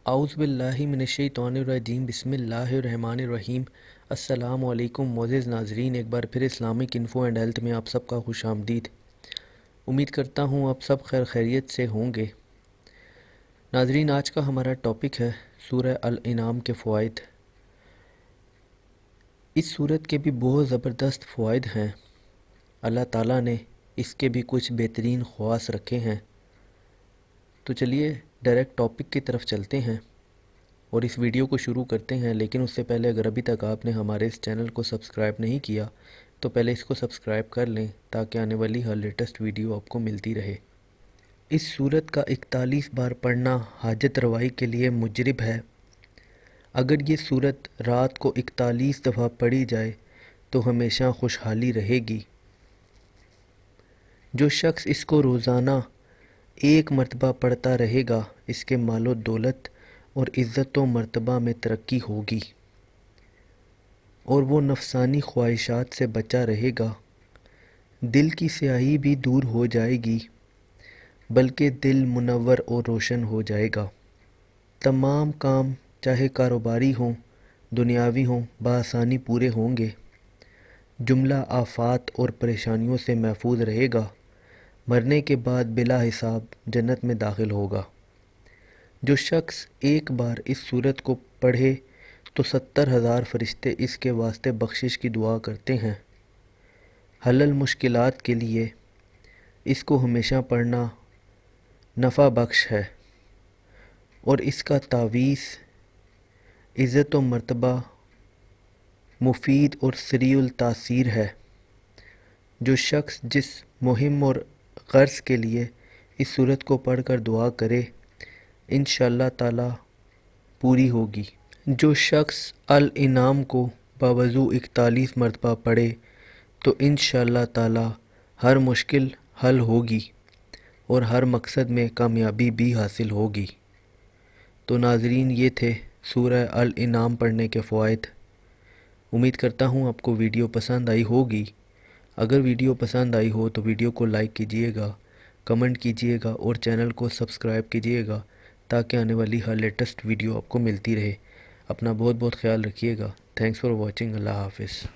اعوذ باللہ من الشیطان الرجیم بسم اللہ الرحمن الرحیم۔ السلام علیکم معزز ناظرین، ایک بار پھر اسلامک انفو اینڈ ہیلتھ میں آپ سب کا خوش آمدید۔ امید کرتا ہوں آپ سب خیر خیریت سے ہوں گے۔ ناظرین، آج کا ہمارا ٹاپک ہے سورہ الانعام کے فوائد۔ اس سورت کے بھی بہت زبردست فوائد ہیں۔ اللہ تعالیٰ نے اس کے بھی کچھ بہترین خواص رکھے ہیں۔ تو چلیے ڈائریکٹ ٹاپک کی طرف چلتے ہیں اور اس ویڈیو کو شروع کرتے ہیں، لیکن اس سے پہلے اگر ابھی تک آپ نے ہمارے اس چینل کو سبسکرائب نہیں کیا تو پہلے اس کو سبسکرائب کر لیں تاکہ آنے والی ہر لیٹسٹ ویڈیو آپ کو ملتی رہے۔ اس سورت کا 41 بار پڑھنا حاجت روائی کے لیے مجرب ہے۔ اگر یہ سورت رات کو 41 دفعہ پڑھی جائے تو ہمیشہ خوشحالی رہے گی۔ جو شخص اس کو روزانہ ایک مرتبہ پڑھتا رہے گا، اس کے مال و دولت اور عزت و مرتبہ میں ترقی ہوگی اور وہ نفسانی خواہشات سے بچا رہے گا۔ دل کی سیاہی بھی دور ہو جائے گی، بلکہ دل منور اور روشن ہو جائے گا۔ تمام کام چاہے کاروباری ہوں، دنیاوی ہوں، بآسانی پورے ہوں گے۔ جملہ آفات اور پریشانیوں سے محفوظ رہے گا۔ مرنے کے بعد بلا حساب جنت میں داخل ہوگا۔ جو شخص ایک بار اس سورت کو پڑھے تو 70,000 فرشتے اس کے واسطے بخشش کی دعا کرتے ہیں۔ حل المشکلات کے لیے اس کو ہمیشہ پڑھنا نفع بخش ہے اور اس کا تعویذ عزت و مرتبہ مفید اور سریع التاثیر ہے۔ جو شخص جس مہم اور غرض کے لیے اس سورت کو پڑھ کر دعا کرے، انشاءاللہ تعالی پوری ہوگی۔ جو شخص الانعام کو باوضو 41 مرتبہ پڑھے تو انشاءاللہ تعالی ہر مشکل حل ہوگی اور ہر مقصد میں کامیابی بھی حاصل ہوگی۔ تو ناظرین، یہ تھے سورہ الانعام پڑھنے کے فوائد۔ امید کرتا ہوں آپ کو ویڈیو پسند آئی ہوگی۔ اگر ویڈیو پسند آئی ہو تو ویڈیو کو لائک کیجئے گا، کمنٹ کیجئے گا اور چینل کو سبسکرائب کیجئے گا تاکہ آنے والی ہر لیٹسٹ ویڈیو آپ کو ملتی رہے۔ اپنا بہت بہت خیال رکھیے گا۔ Thanks for watching. اللہ حافظ۔